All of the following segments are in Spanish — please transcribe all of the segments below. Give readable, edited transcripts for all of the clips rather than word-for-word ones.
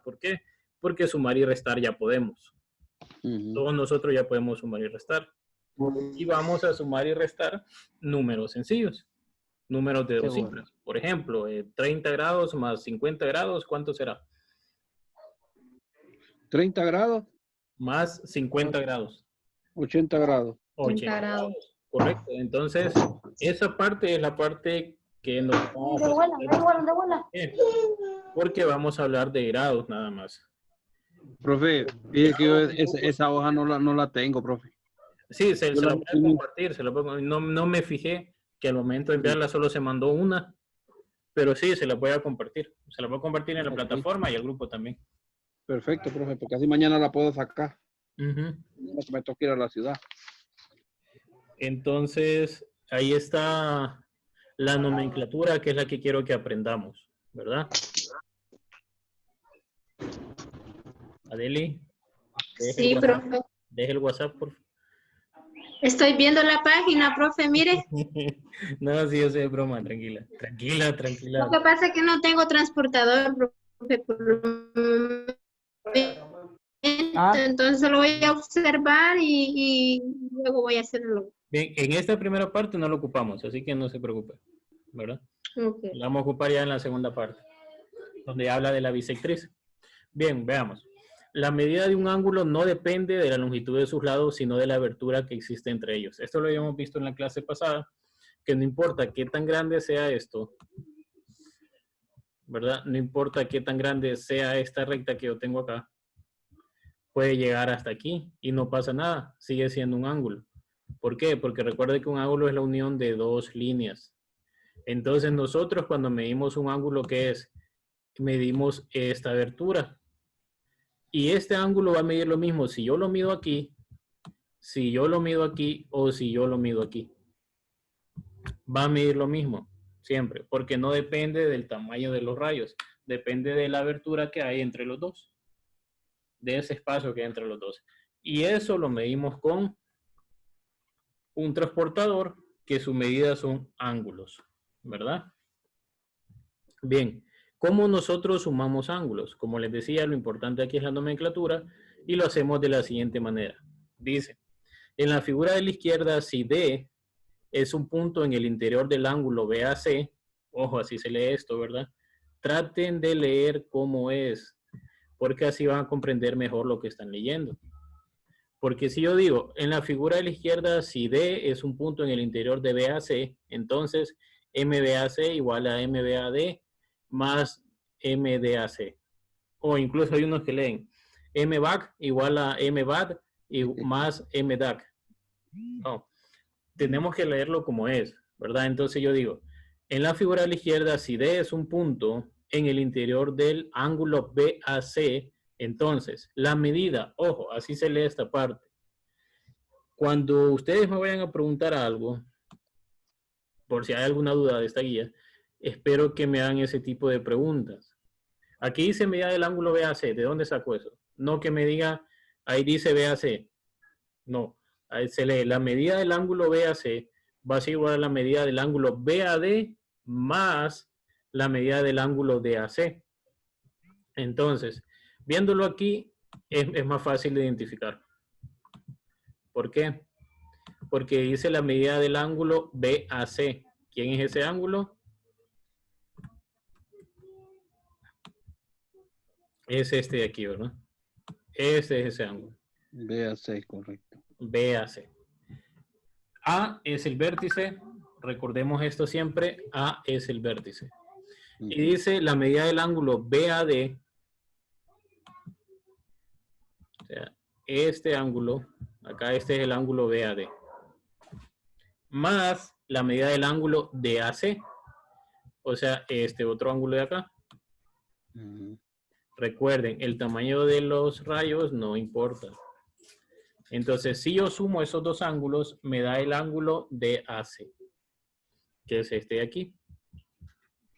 ¿Por qué? Porque sumar y restar ya podemos. Ujú. Todos nosotros ya podemos sumar y restar. Y vamos a sumar y restar números sencillos. Números de dos Seguro. cifras. Por ejemplo, 30 grados más 50 grados, ¿cuánto será? 30 grados, Más 50 grados. 80 grados. 80 grados. Correcto. Entonces, esa parte es la parte que nos va a facilitar. Porque vamos a hablar de grados nada más. Profe, fíjese que yo esa hoja no la tengo, profe. Sí, se Yo la la voy a compartir. No me fijé que al momento de enviarla solo se mandó una, pero sí, se la voy a compartir. Se la voy a compartir en la plataforma y al grupo también. Perfecto, profe, porque así mañana la puedo sacar. Ujú. No me toca ir a la ciudad. Entonces, ahí está la nomenclatura, que es la que quiero que aprendamos, ¿verdad? Adeli, Sí, profe. deje el WhatsApp, por favor. Estoy viendo la página, profe, mire. No, sí, yo sé, broma, tranquila. Tranquila, tranquila. Lo que pasa es que no tengo transportador, profe, por el momento. Entonces lo voy a observar y luego voy a hacerlo. Bien, en esta primera parte no lo ocupamos, así que no se preocupe, ¿verdad? Okay. La vamos a ocupar ya en la segunda parte, donde habla de la bisectriz. Bien, veamos. La medida de un ángulo no depende de la longitud de sus lados, sino de la abertura que existe entre ellos. Esto lo habíamos visto en la clase pasada, que no importa qué tan grande sea esto, ¿verdad? No importa qué tan grande sea esta recta que yo tengo acá, puede llegar hasta aquí y no pasa nada, sigue siendo un ángulo. ¿Por qué? Porque recuerde que un ángulo es la unión de dos líneas. Entonces nosotros cuando medimos un ángulo, ¿qué es? Medimos esta abertura. Y este ángulo va a medir lo mismo si yo lo mido aquí, si yo lo mido aquí o si yo lo mido aquí. Va a medir lo mismo siempre, porque no depende del tamaño de los rayos, depende de la abertura que hay entre los dos, de ese espacio que hay entre los dos. Y eso lo medimos con un transportador que su medida son ángulos, ¿verdad? Bien, ¿cómo nosotros sumamos ángulos? Como les decía, lo importante aquí es la nomenclatura y lo hacemos de la siguiente manera. Dice, en la figura de la izquierda, si D es un punto en el interior del ángulo BAC, ojo, así se lee esto, ¿verdad? Traten de leer cómo es, porque así van a comprender mejor lo que están leyendo. Porque si yo digo, en la figura de la izquierda, si D es un punto en el interior de BAC, entonces MBAC igual a MBAD más MDAC. O incluso hay unos que leen MBAC igual a MBAD y más MDAC. No, tenemos que leerlo como es, ¿verdad? Entonces yo digo, en la figura de la izquierda, si D es un punto en el interior del ángulo BAC, entonces la medida, ojo, así se lee esta parte. Cuando ustedes me vayan a preguntar algo, por si hay alguna duda de esta guía, espero que me hagan ese tipo de preguntas. Aquí dice medida del ángulo BAC, ¿de dónde saco eso? No que me diga, ahí dice BAC. No, ahí se lee, la medida del ángulo BAC va a ser igual a la medida del ángulo BAD más la medida del ángulo DAC. Entonces, viéndolo aquí, es más fácil de identificar. ¿Por qué? Porque dice la medida del ángulo BAC. ¿Quién es ese ángulo? Es este de aquí, ¿verdad? Este es ese ángulo. BAC, correcto. BAC. A es el vértice. Recordemos esto siempre. A es el vértice. Y dice la medida del ángulo BAD. O sea, este ángulo. Acá este es el ángulo BAD. Más la medida del ángulo DAC. O sea, este otro ángulo de acá. Recuerden, el tamaño de los rayos no importa. Entonces, si yo sumo esos dos ángulos, me da el ángulo DAC, que es este de aquí.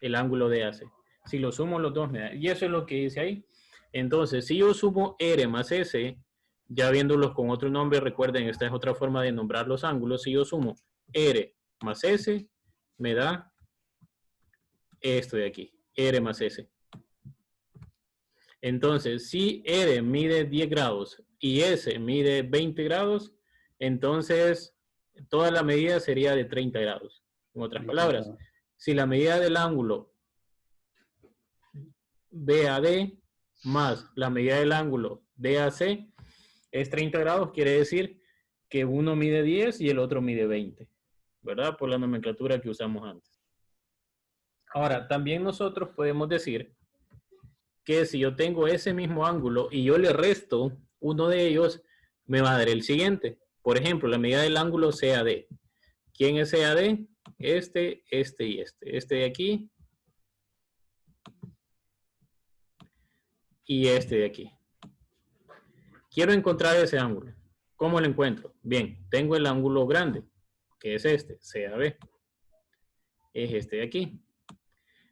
El ángulo DAC. Si lo sumo los dos, me da. Y eso es lo que dice ahí. Entonces, si yo sumo R más S, ya viéndolos con otro nombre, recuerden, esta es otra forma de nombrar los ángulos. Si yo sumo R más S, me da esto de aquí. R más S. Entonces, si ED mide 10 grados y S mide 20 grados, entonces toda la medida sería de 30 grados. En otras palabras, si la medida del ángulo BAD más la medida del ángulo DAC es 30 grados, quiere decir que uno mide 10 y el otro mide 20, ¿verdad? Por la nomenclatura que usamos antes. Ahora, también nosotros podemos decir que si yo tengo ese mismo ángulo y yo le resto uno de ellos, me va a dar el siguiente. Por ejemplo, la medida del ángulo CAD. ¿Quién es CAD? Este, este y este. Este de aquí y este de aquí. Quiero encontrar ese ángulo. ¿Cómo lo encuentro? Bien, tengo el ángulo grande, que es este, CAB. Es este de aquí.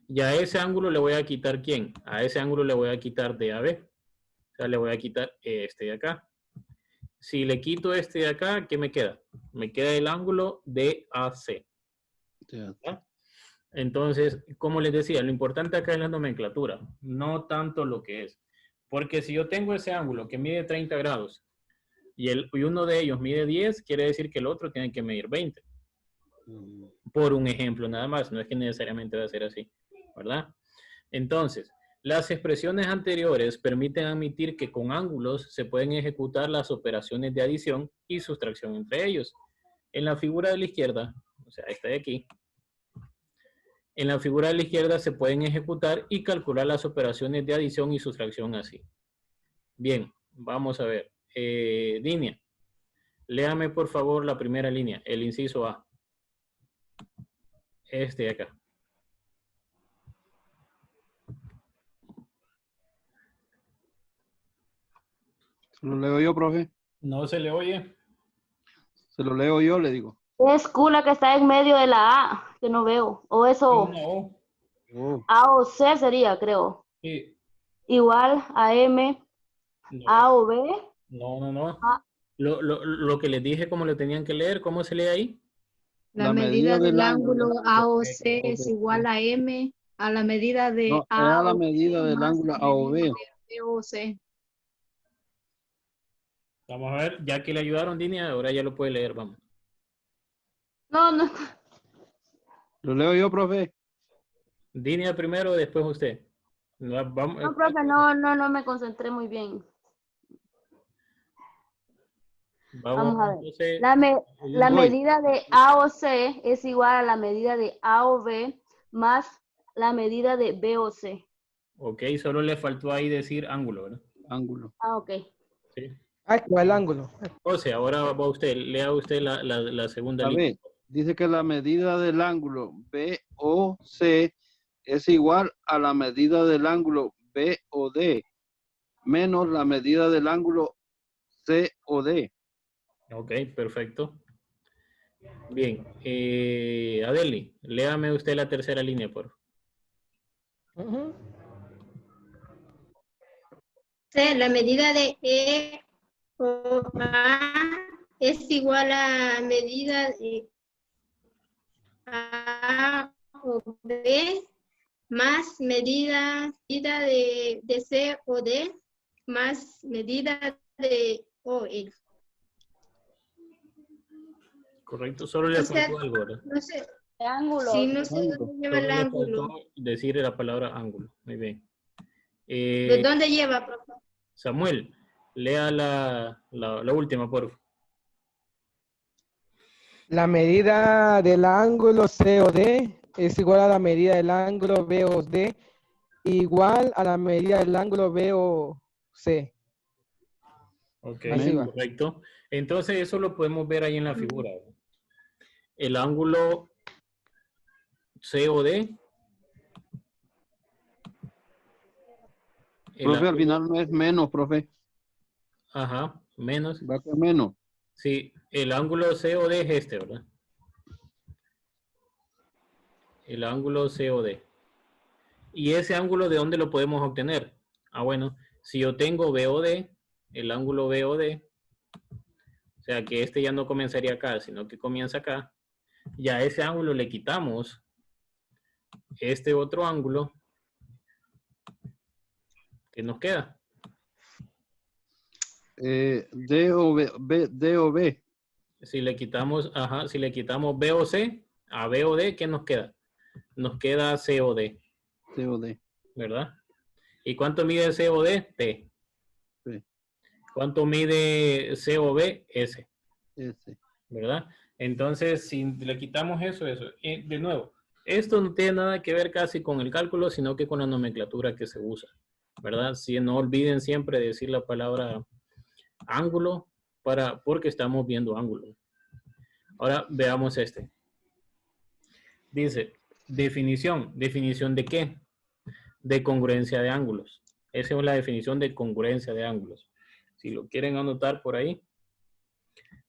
Y a ese ángulo le voy a quitar ¿quién? A ese ángulo le voy a quitar DAB. O sea, le voy a quitar este de acá. Si le quito este de acá, ¿qué me queda? Me queda el ángulo DAC. ¿Ya? Entonces, como les decía, lo importante acá es la nomenclatura, no tanto lo que es. Porque si yo tengo ese ángulo que mide 30 grados y uno de ellos mide 10, quiere decir que el otro tiene que medir 20. Por un ejemplo nada más, no es que necesariamente va a ser así, ¿verdad? Entonces, las expresiones anteriores permiten admitir que con ángulos se pueden ejecutar las operaciones de adición y sustracción entre ellos. En la figura de la izquierda, o sea, esta de aquí, en la figura de la izquierda se pueden ejecutar y calcular las operaciones de adición y sustracción así. Bien, vamos a ver. Dinia, léame por favor la primera línea, el inciso A. Este de acá. ¿Se lo leo yo, profe? ¿No se le oye? Se lo leo yo, le digo. Es Q la que está en medio de la A, que no veo. O eso, No. Oh, A o C sería, creo. Sí. Igual a M, No. A o B. No. Ah. Lo que les dije, cómo lo tenían que leer, ¿cómo se lee ahí? La medida del ángulo AOC es igual a M a la medida de no, A era la o B medida del más ángulo la medida AOB. de BOC. Vamos a ver, ya que le ayudaron, Dinia, ahora ya lo puede leer, vamos. No. ¿Lo leo yo, profe? Dinia primero, después usted. Vamos, No, profe, no me concentré muy bien. Vamos a ver. entonces, La medida de A o C es igual a la medida de A o B más la medida de B o C. ok, solo le faltó ahí decir ángulo, ¿verdad? Ángulo. Ah, ok. Sí. ¿Cuál ángulo? O sea, ahora va usted, lea usted la segunda A línea. ver, dice que la medida del ángulo BOC es igual a la medida del ángulo BOD menos la medida del ángulo COD. Ok, perfecto. Bien, Adeli, léame usted la tercera línea, por favor. C, la medida de E o A es igual a medida de A o B más medida de C o D más medida de O, E. Correcto, solo le faltó algo, ¿verdad? No sé. Ángulo. Sí, no sé dónde lleva Solo el le ángulo. faltó decir la palabra ángulo. Muy bien. ¿De dónde lleva, papá? Samuel, lea la última, por favor. La medida del ángulo COD es igual a la medida del ángulo BOD igual a la medida del ángulo BOC. Ok, Así va. correcto. Entonces eso lo podemos ver ahí en la figura. El ángulo COD. Profe, al final no es menos, profe. Ajá, menos. Va a ser menos. Sí, el ángulo COD es este, ¿verdad? El ángulo COD. ¿Y ese ángulo de dónde lo podemos obtener? Ah, bueno, si yo tengo BOD, el ángulo BOD, o sea que este ya no comenzaría acá, sino que comienza acá, ya a ese ángulo le quitamos este otro ángulo ¿Qué nos queda? D o B. Si le quitamos, si le quitamos B o C a B o D, ¿qué nos queda? Nos queda C o D. C o D. ¿Verdad? ¿Y cuánto mide C o D? T. Sí. ¿Cuánto mide C o B? S. S. ¿Verdad? Entonces, si le quitamos eso. De nuevo, esto no tiene nada que ver casi con el cálculo, sino que con la nomenclatura que se usa. ¿Verdad? Si no olviden siempre decir la palabra ángulo porque estamos viendo ángulo. Ahora veamos este. Dice, definición. ¿Definición de qué? De congruencia de ángulos. Esa es la definición de congruencia de ángulos. Si lo quieren anotar por ahí.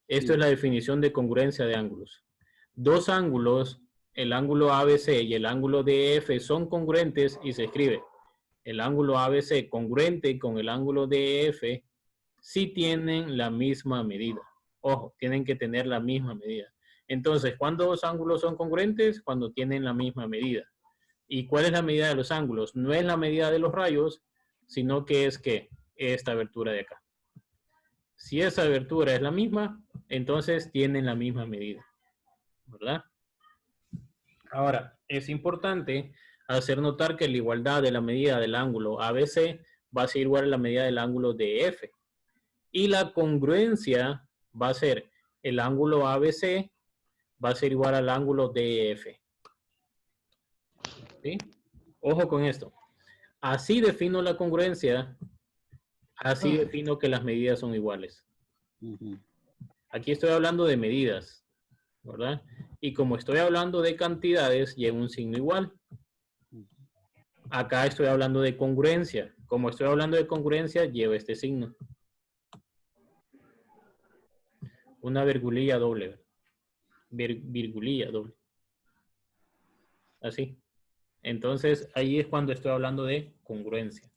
Esto es la definición de congruencia de ángulos. Dos ángulos, el ángulo ABC y el ángulo DF, son congruentes y se escribe el ángulo ABC congruente con el ángulo DF si tienen la misma medida. Ojo, tienen que tener la misma medida. Entonces, ¿cuándo dos ángulos son congruentes? Cuando tienen la misma medida. ¿Y cuál es la medida de los ángulos? No es la medida de los rayos, sino que es que esta abertura de acá. Si esa abertura es la misma, entonces tienen la misma medida, ¿verdad? Ahora, es importante hacer notar que la igualdad de la medida del ángulo ABC va a ser igual a la medida del ángulo DF. Y la congruencia va a ser el ángulo ABC va a ser igual al ángulo DF. ¿Sí? Ojo con esto. Así defino la congruencia, así defino que las medidas son iguales. Aquí estoy hablando de medidas, ¿verdad? Y como estoy hablando de cantidades, llevo un signo igual. Acá estoy hablando de congruencia. Como estoy hablando de congruencia, llevo este signo. Una virgulilla doble. Virgulilla doble. Así. Entonces, ahí es cuando estoy hablando de congruencia.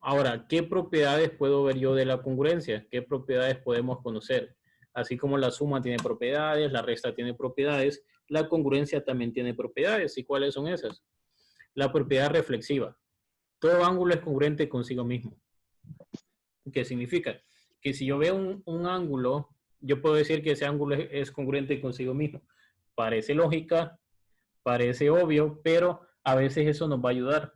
Ahora, ¿qué propiedades puedo ver yo de la congruencia? ¿Qué propiedades podemos conocer? Así como la suma tiene propiedades, la resta tiene propiedades, la congruencia también tiene propiedades. ¿Y cuáles son esas? La propiedad reflexiva. Todo ángulo es congruente consigo mismo. ¿Qué significa? Que si yo veo un ángulo, yo puedo decir que ese ángulo es congruente consigo mismo. Parece lógica, parece obvio, pero a veces eso nos va a ayudar.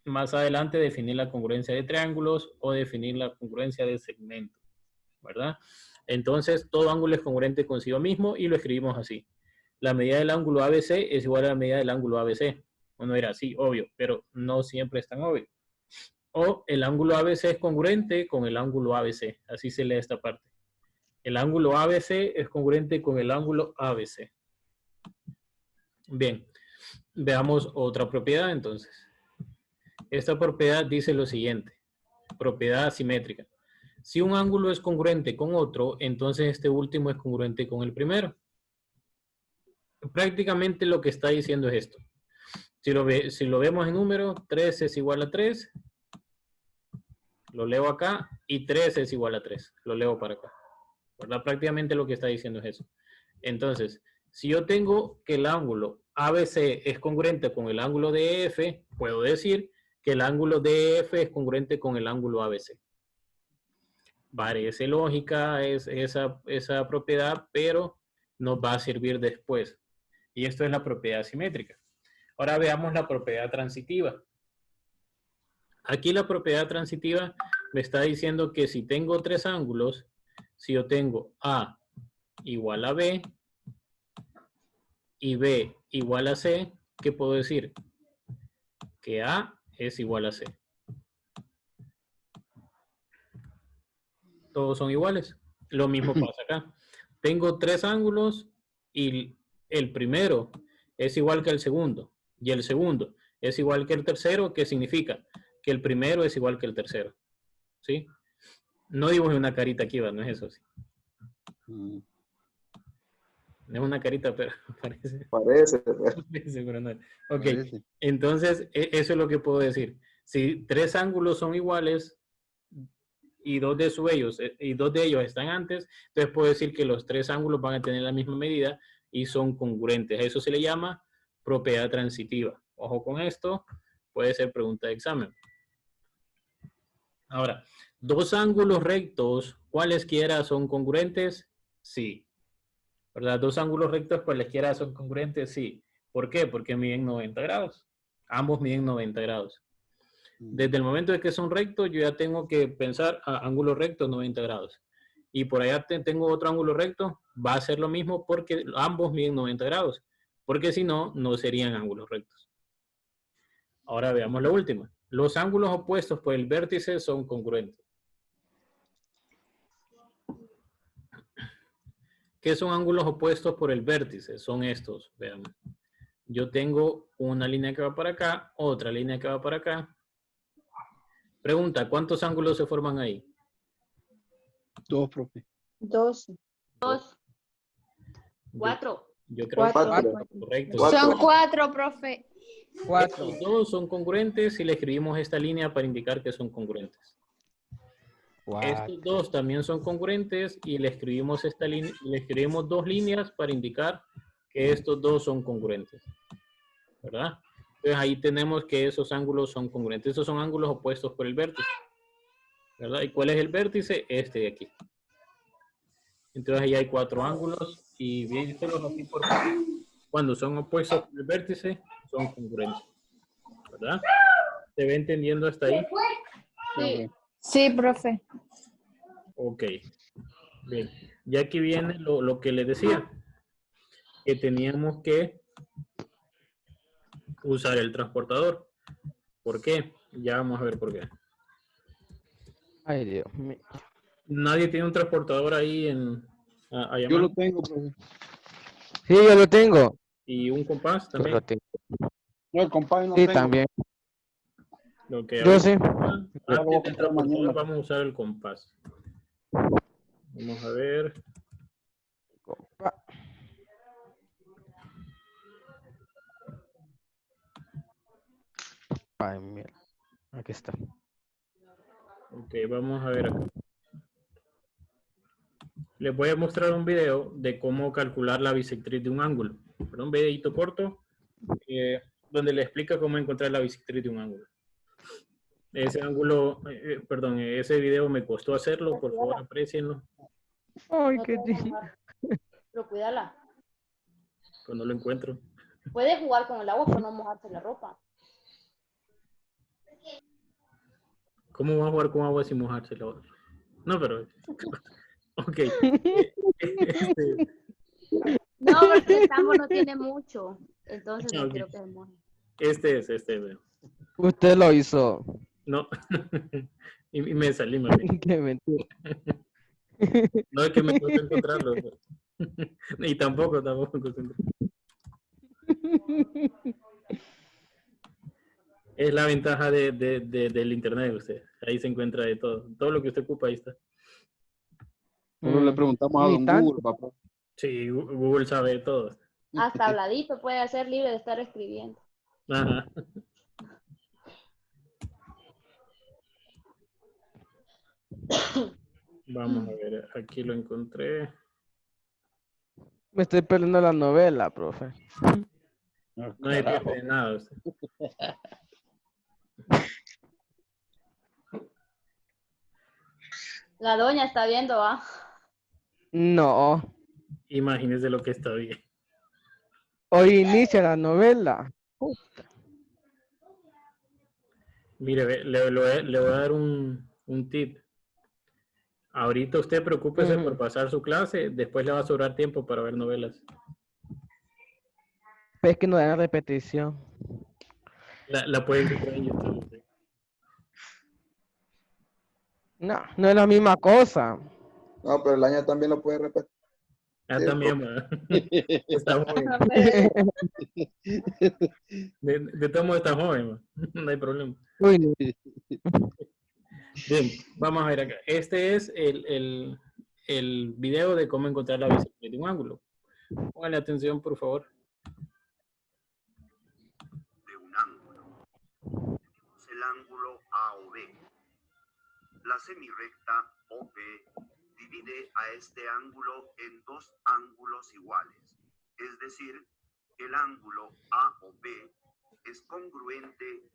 Más adelante definir la congruencia de triángulos o definir la congruencia de segmentos, ¿verdad? Entonces, todo ángulo es congruente consigo mismo y lo escribimos así. La medida del ángulo ABC es igual a la medida del ángulo ABC. Uno dirá, sí, obvio, pero no siempre es tan obvio. O el ángulo ABC es congruente con el ángulo ABC. Así se lee esta parte. El ángulo ABC es congruente con el ángulo ABC. Bien, veamos otra propiedad entonces. Esta propiedad dice lo siguiente. Propiedad asimétrica. Si un ángulo es congruente con otro, entonces este último es congruente con el primero. Prácticamente lo que está diciendo es esto. Si lo vemos en número, 3 es igual a 3. Lo leo acá y 3 es igual a 3. Lo leo para acá. ¿Verdad? Prácticamente lo que está diciendo es eso. Entonces, si yo tengo que el ángulo ABC es congruente con el ángulo DF, puedo decir que el ángulo DF es congruente con el ángulo ABC. Parece lógica esa propiedad, pero nos va a servir después. Y esto es la propiedad simétrica. Ahora veamos la propiedad transitiva. Aquí la propiedad transitiva me está diciendo que si tengo tres ángulos, si yo tengo A igual a B y B igual a C, ¿qué puedo decir? Que A es igual a C. Todos son iguales. Lo mismo pasa acá. Tengo tres ángulos y el primero es igual que el segundo. Y el segundo es igual que el tercero, ¿qué significa? Que el primero es igual que el tercero. ¿Sí? No dibujé una carita aquí, ¿va? No es eso, ¿sí? No es una carita, pero parece. Parece. Parece, pero no. Ok, parece. Entonces eso es lo que puedo decir. Si tres ángulos son iguales y dos de ellos están antes, entonces puedo decir que los tres ángulos van a tener la misma medida y son congruentes. Eso se le llama propiedad transitiva. Ojo con esto, puede ser pregunta de examen. Ahora, dos ángulos rectos, cualesquiera son congruentes, sí. ¿Verdad? Dos ángulos rectos cualesquiera son congruentes, sí. ¿Por qué? Porque miden 90 grados. Ambos miden 90 grados. Desde el momento de que son rectos, yo ya tengo que pensar a ángulo recto 90 grados. Y por allá tengo otro ángulo recto, va a ser lo mismo porque ambos miden 90 grados. Porque si no, no serían ángulos rectos. Ahora veamos la última. Los ángulos opuestos por el vértice son congruentes. ¿Qué son ángulos opuestos por el vértice? Son estos, veamos. Yo tengo una línea que va para acá, otra línea que va para acá. Pregunta, ¿cuántos ángulos se forman ahí? 2, profe. 2. 2, 4. Yo creo que 4. correcto. Son 4, profe. 4. Estos dos son congruentes y le escribimos esta línea para indicar que son congruentes. Estos dos también son congruentes y le escribimos esta línea, le escribimos dos líneas para indicar que estos dos son congruentes. ¿Verdad? Entonces ahí tenemos que esos ángulos son congruentes. Esos son ángulos opuestos por el vértice. ¿Verdad? ¿Y cuál es el vértice? Este de aquí. Entonces ahí hay 4 ángulos y vístelos así porque cuando son opuestos por el vértice son congruentes. ¿Verdad? ¿Se ve entendiendo hasta ahí? Sí. Sí, profe. Ok. Bien. Ya aquí viene lo que les decía. Que teníamos que usar el transportador. ¿Por qué? Ya vamos a ver por qué. Ay, Dios mío. Nadie tiene un transportador ahí allá Yo mano? lo tengo, profe. Sí, yo lo tengo. Y un compás Yo también. lo tengo. No, el compadre no Sí, tengo. también. Lo que Yo sí. Lo voy a antes del comprar transportador mañana. vamos a usar el compás. Vamos a ver. Ay, mira. Aquí está. Ok, vamos a ver acá. Les voy a mostrar un video de cómo calcular la bisectriz de un ángulo. Un videito corto donde le explica cómo encontrar la bisectriz de un ángulo. Ese ángulo, perdón, ese video me costó hacerlo, por favor aprecienlo. Ay, No qué te vas a mojar, pero cuídala. Pues no lo encuentro. Puedes jugar con el agua para no mojarse la ropa. ¿Cómo va a jugar con agua sin mojarse la otra? No, pero... Ok. No, porque el tambo no tiene mucho. Entonces no Ok. quiero que se moje. Este veo. Usted lo hizo. No. y me salí, me vi. Qué mentira. No es que me costó encontrarlo. Y tampoco me costó encontrarlo. Es la ventaja del internet, usted. Ahí se encuentra de todo. Todo lo que usted ocupa, ahí está. Solo le preguntamos a Ni don tanto. Google, papá. Sí, Google sabe todo. Hasta habladito puede ser libre de estar escribiendo. Ajá. Vamos a ver, aquí lo encontré. Me estoy perdiendo la novela, profe. No hay tiempo de nada. Usted. La doña está viendo, ¿va? No. Imagínese lo que está bien. Hoy inicia la novela. Mire, le voy a dar un tip. Ahorita usted preocúpese por pasar su clase, después le va a sobrar tiempo para ver novelas. Es que no da repetición. La puede encontrar en YouTube. No, no es la misma cosa. No, pero el año también lo puede repetir. Ah, también, ¿verdad? Está joven. De todos modos está joven, ¿verdad? No hay problema. Uy, no. Bien, vamos a ver acá. Este es el video de cómo encontrar la bisectriz de un ángulo. Pónganle atención, por favor. De un ángulo. Tenemos el ángulo AOB. La semirrecta OB divide a este ángulo en dos ángulos iguales. Es decir, el ángulo AOB es congruente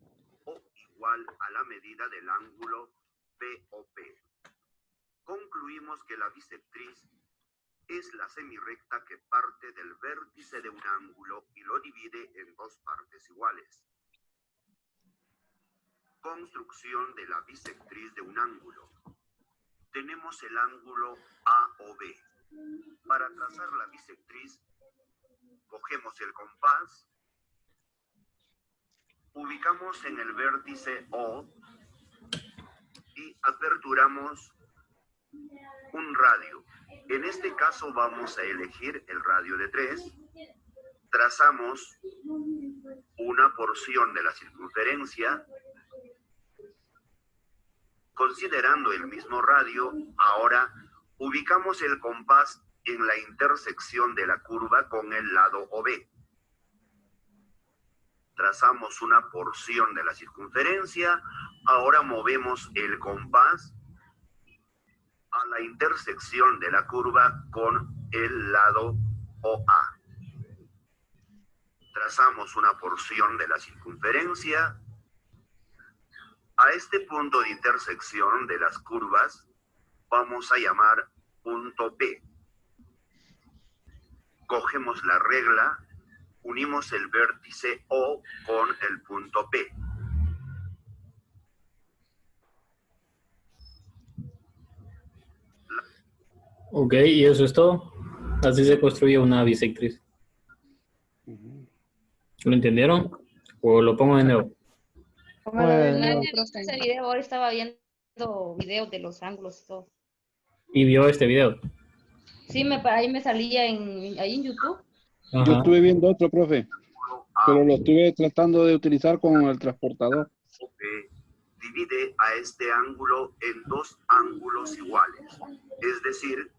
o igual a la medida del ángulo concluimos que la bisectriz es la semirrecta que parte del vértice de un ángulo y lo divide en dos partes iguales. Construcción de la bisectriz de un ángulo. Tenemos el ángulo AOB. Para trazar la bisectriz, cogemos el compás, ubicamos en el vértice O y aperturamos un radio. En este caso vamos a elegir el radio de 3. Trazamos una porción de la circunferencia. Considerando el mismo radio, ahora ubicamos el compás en la intersección de la curva con el lado OB. Trazamos una porción de la circunferencia. Ahora movemos el compás a la intersección de la curva con el lado OA. Trazamos una porción de la circunferencia. A este punto de intersección de las curvas vamos a llamar punto P. Cogemos la regla, unimos el vértice O con el punto P. Ok, y eso es todo. Así se construye una bisectriz. ¿Lo entendieron? ¿O lo pongo de nuevo? Ese video, ahora estaba viendo videos de los ángulos y todo. ¿Y vio este video? Sí, ahí me salía ahí en YouTube. Ajá. Yo estuve viendo otro, profe, pero lo estuve tratando de utilizar con el transportador. OP divide a este ángulo en dos ángulos iguales. Es decir,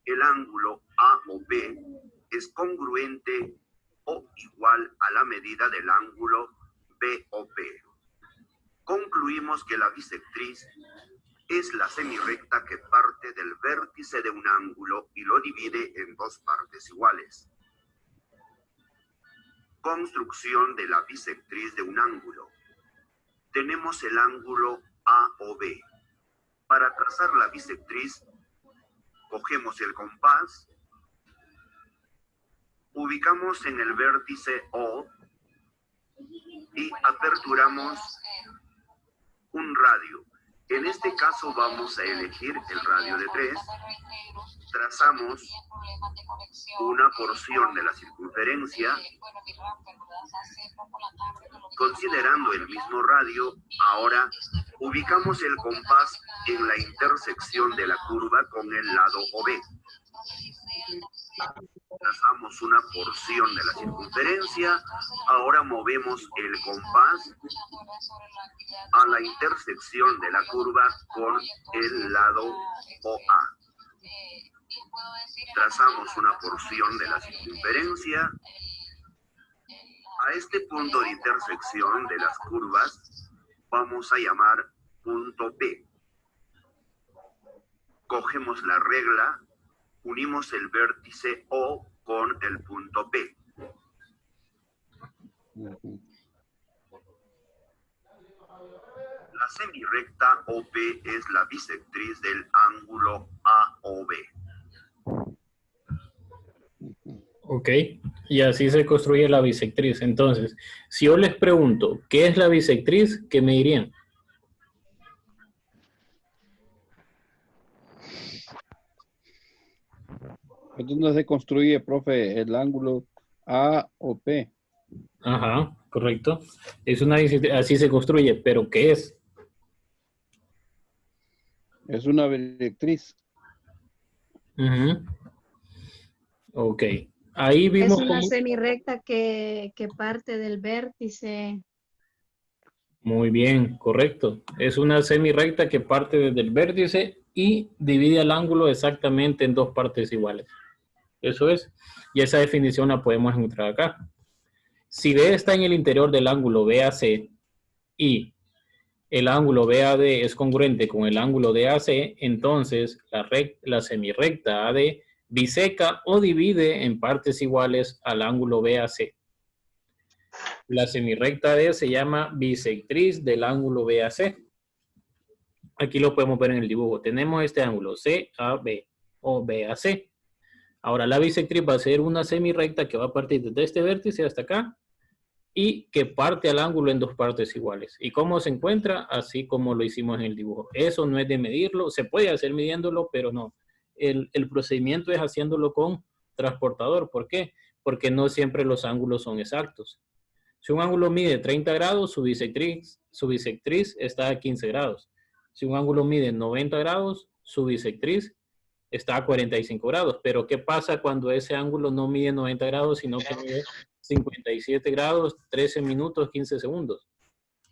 el ángulo AOB es congruente o igual a la medida del ángulo BOP. Concluimos que la bisectriz es la semirrecta que parte del vértice de un ángulo y lo divide en dos partes iguales. Construcción de la bisectriz de un ángulo. Tenemos el ángulo AOB. Para trazar la bisectriz, cogemos el compás, ubicamos en el vértice O y aperturamos un radio. En este caso vamos a elegir el radio de 3. Trazamos una porción de la circunferencia. Considerando el mismo radio, ahora ubicamos el compás en la intersección de la curva con el lado OB. Trazamos una porción de la circunferencia. Ahora movemos el compás a la intersección de la curva con el lado OA. Trazamos una porción de la circunferencia. A este punto de intersección de las curvas vamos a llamar punto P. Cogemos la regla, unimos el vértice O con el punto P. La semirrecta OP es la bisectriz del ángulo AOB. Ok, y así se construye la bisectriz. Entonces, si yo les pregunto, ¿qué es la bisectriz? ¿Qué me dirían? Es donde se construye, profe, el ángulo A o P. Ajá, correcto. Es una bisectriz, así se construye, pero ¿qué es? Es una bisectriz. Ok, ahí vimos Es una cómo... semirrecta que parte del vértice. Muy bien, correcto. Es una semirrecta que parte desde el vértice y divide el ángulo exactamente en dos partes iguales. Eso es. Y esa definición la podemos encontrar acá. Si B está en el interior del ángulo BAC y el ángulo BAD es congruente con el ángulo DAC, entonces la semirrecta AD biseca o divide en partes iguales al ángulo BAC. La semirrecta AD se llama bisectriz del ángulo BAC. Aquí lo podemos ver en el dibujo. Tenemos este ángulo CAB o BAC. Ahora la bisectriz va a ser una semirrecta que va a partir desde este vértice hasta acá y que parte al ángulo en dos partes iguales. ¿Y cómo se encuentra? Así como lo hicimos en el dibujo. Eso no es de medirlo, se puede hacer midiéndolo, pero no. El procedimiento es haciéndolo con transportador. ¿Por qué? Porque no siempre los ángulos son exactos. Si un ángulo mide 30 grados, su bisectriz está a 15 grados. Si un ángulo mide 90 grados, su bisectriz está a 45 grados. Pero ¿qué pasa cuando ese ángulo no mide 90 grados, sino que mide 57 grados, 13 minutos, 15 segundos?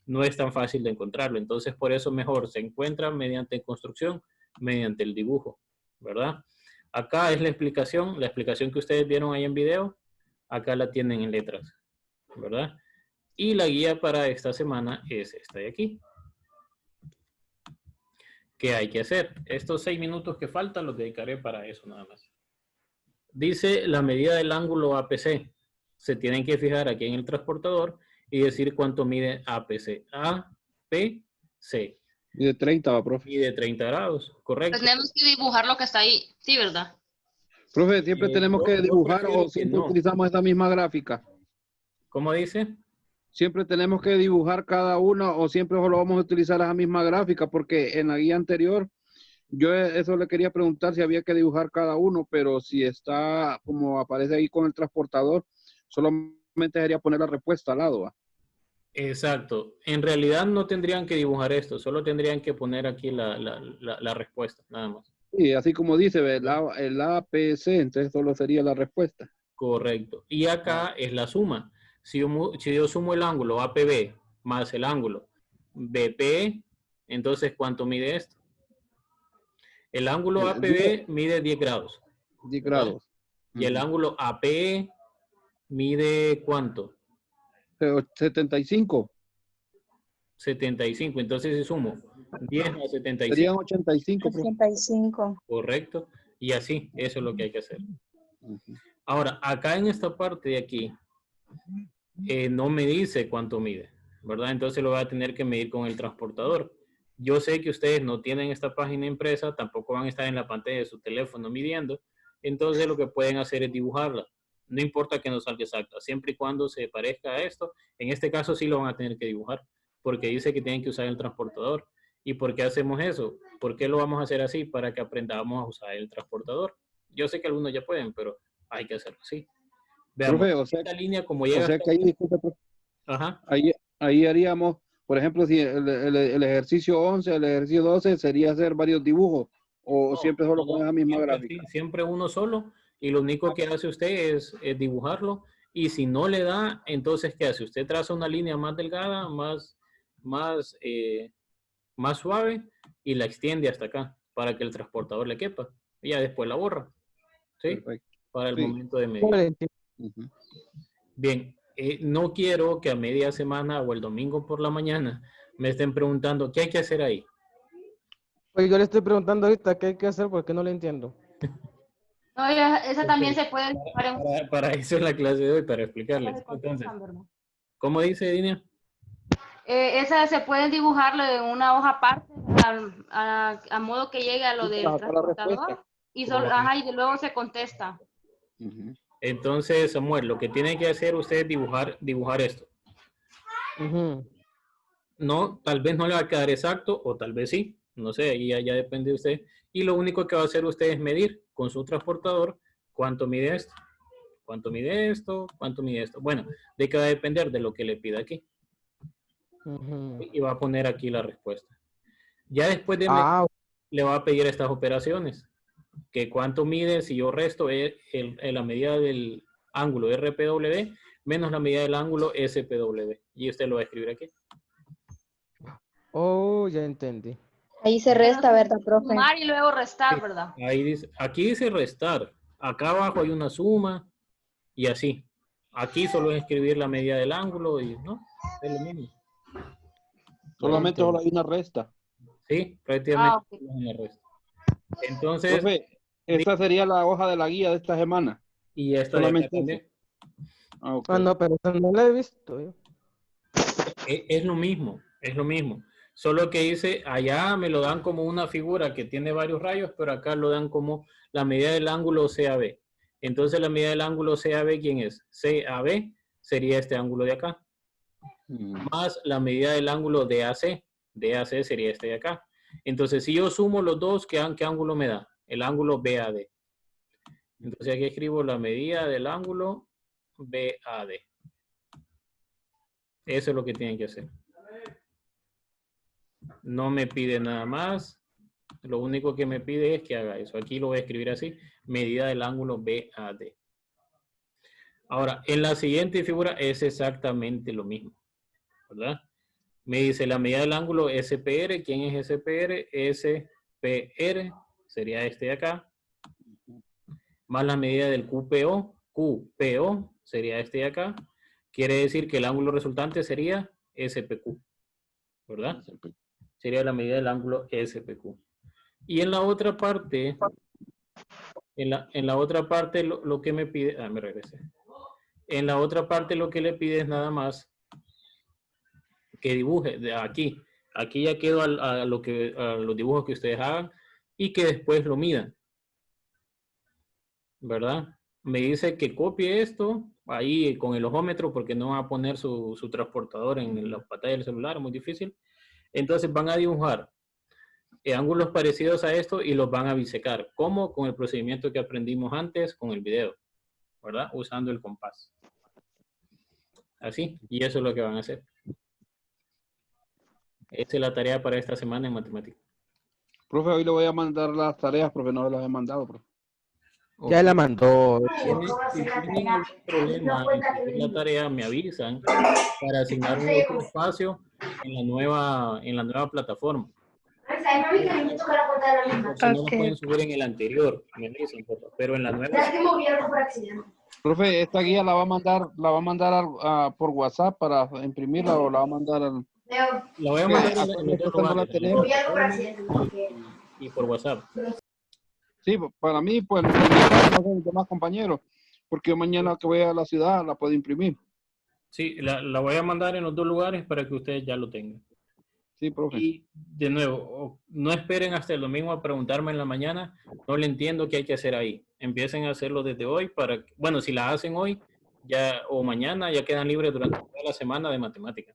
No es tan fácil de encontrarlo. Entonces, por eso mejor se encuentra mediante construcción, mediante el dibujo, ¿verdad? Acá es la explicación que ustedes vieron ahí en video. Acá la tienen en letras, ¿verdad? Y la guía para esta semana es esta de aquí. ¿Qué hay que hacer? Estos 6 minutos que faltan los dedicaré para eso nada más. Dice la medida del ángulo APC. Se tienen que fijar aquí en el transportador y decir cuánto mide APC. APC. Mide 30, va, profe. Mide 30 grados, correcto. Tenemos que dibujar lo que está ahí, sí, ¿verdad? Profe, ¿siempre tenemos que dibujar o siempre utilizamos esta misma gráfica? ¿Cómo dice? Siempre tenemos que dibujar cada uno o siempre solo vamos a utilizar esa misma gráfica, porque en la guía anterior yo eso le quería preguntar si había que dibujar cada uno, pero si está como aparece ahí con el transportador, solamente sería poner la respuesta al lado, ¿va? Exacto. En realidad no tendrían que dibujar esto, solo tendrían que poner aquí la respuesta, nada más. Sí, así como dice el APC, entonces solo sería la respuesta. Correcto. Y acá es la suma. Si yo sumo el ángulo APB más el ángulo BP, entonces ¿cuánto mide esto? El ángulo APB mide 10 grados. 10 grados. Y el ángulo APE mide ¿cuánto? 75. 75. Entonces si sumo 10 a 75. Serían 85. 85. Correcto. Y así, eso es lo que hay que hacer. Ahora, acá en esta parte de aquí, no me dice cuánto mide, ¿verdad? Entonces lo voy a tener que medir con el transportador. Yo sé que ustedes no tienen esta página impresa, tampoco van a estar en la pantalla de su teléfono midiendo, entonces lo que pueden hacer es dibujarla. No importa que no salga exacta, siempre y cuando se parezca a esto. En este caso sí lo van a tener que dibujar, porque dice que tienen que usar el transportador. ¿Y por qué hacemos eso? ¿Por qué lo vamos a hacer así? Para que aprendamos a usar el transportador. Yo sé que algunos ya pueden, pero hay que hacerlo así. Veamos, profe, o sea, esta línea como llega... O sea que ahí, disculpe, profe. Ajá. Ahí haríamos, por ejemplo, si el ejercicio 11, el ejercicio 12 sería hacer varios dibujos, o no, siempre solo con esa misma gráfica. Sí, siempre uno solo, y lo único que hace usted es dibujarlo, y si no le da, entonces ¿qué hace? Usted traza una línea más delgada, más suave, y la extiende hasta acá, para que el transportador le quepa, y ya después la borra, ¿sí? Perfecto. Para el momento de medir. Bien, no quiero que a media semana o el domingo por la mañana me estén preguntando qué hay que hacer ahí. Pues yo le estoy preguntando ahorita qué hay que hacer porque no lo entiendo. No, esa también se puede... Para eso es la clase de hoy, para explicarles. Entonces, ¿cómo dice, Dinia? Esa se puede dibujarlo en una hoja aparte, a modo que llegue a lo del transportador, y luego se contesta. Entonces, Samuel, lo que tiene que hacer usted es dibujar esto. No, tal vez no le va a quedar exacto, o tal vez sí. No sé, ahí ya depende de usted. Y lo único que va a hacer usted es medir con su transportador cuánto mide esto. ¿Cuánto mide esto? ¿Cuánto mide esto? Bueno, de que va a depender de lo que le pida aquí. Y va a poner aquí la respuesta. Ya después de medir, le va a pedir estas operaciones. Que cuánto mide si yo resto la medida del ángulo RPW menos la medida del ángulo SPW. Y usted lo va a escribir aquí. Oh, ya entendí. Ahí se resta, ¿verdad, profe? Sumar y luego restar, Sí, ¿verdad? ahí dice, aquí dice restar. Acá abajo hay una suma y así. Aquí solo es escribir la medida del ángulo y no, es lo mismo. Solamente solo hay una resta. Sí, prácticamente una resta. Entonces, profe, esta sería la hoja de la guía de esta semana. Y esta solamente también. No, pero no la he visto yo. Es lo mismo, es lo mismo. Solo que dice, allá me lo dan como una figura que tiene varios rayos, pero acá lo dan como la medida del ángulo CAB. Entonces la medida del ángulo CAB, ¿quién es? CAB sería este ángulo de acá. Más la medida del ángulo DAC. DAC sería este de acá. Entonces, si yo sumo los dos, ¿qué ángulo me da? El ángulo BAD. Entonces aquí escribo la medida del ángulo BAD. Eso es lo que tienen que hacer. No me pide nada más. Lo único que me pide es que haga eso. Aquí lo voy a escribir así. Medida del ángulo BAD. Ahora, en la siguiente figura es exactamente lo mismo, ¿verdad? Me dice la medida del ángulo SPR. ¿Quién es SPR? SPR sería este de acá. Más la medida del QPO. QPO sería este de acá. Quiere decir que el ángulo resultante sería SPQ, ¿verdad? Sería la medida del ángulo SPQ. Y en la otra parte, en la otra parte lo que me pide, me regresé. En la otra parte lo que le pide es nada más que dibuje de aquí. Aquí ya quedó a los dibujos que ustedes hagan y que después lo midan, ¿verdad? Me dice que copie esto ahí con el ojómetro porque no va a poner su transportador en la pantalla del celular, es muy difícil. Entonces van a dibujar ángulos parecidos a esto y los van a bisecar. ¿Cómo? Con el procedimiento que aprendimos antes con el video, ¿verdad? Usando el compás. Así, y eso es lo que van a hacer. Esa es la tarea para esta semana en matemáticas. Profe, hoy le voy a mandar las tareas, profe, no las he mandado, profe. Ya la mandó. Si tienen algún problema en hacer la tarea, me avisan para asignar un otro espacio en la nueva plataforma. Si no lo pueden subir en el anterior, me avisan, pero en la nueva. Profe, esta guía la va a mandar por WhatsApp para imprimirla o la va a mandar al... La voy a mandar en los dos lugares, y por WhatsApp. Sí, para mí, pues, los demás compañeros, porque yo mañana que voy a la ciudad la puedo imprimir. Sí, la voy a mandar en los dos lugares para que ustedes ya lo tengan. Sí, profe. Y de nuevo, no esperen hasta el domingo a preguntarme en la mañana, no le entiendo qué hay que hacer ahí. Empiecen a hacerlo desde hoy para, bueno, si la hacen hoy ya o mañana, ya quedan libres durante toda la semana de matemáticas.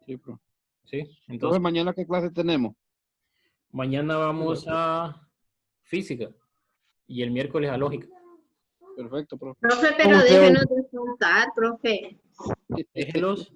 Sí, profe. Sí, Entonces, entonces ¿mañana qué clase tenemos? mañana vamos a física y el miércoles a lógica. Perfecto, profe. Profe, pero déjenos descansar, profe. Déjenlos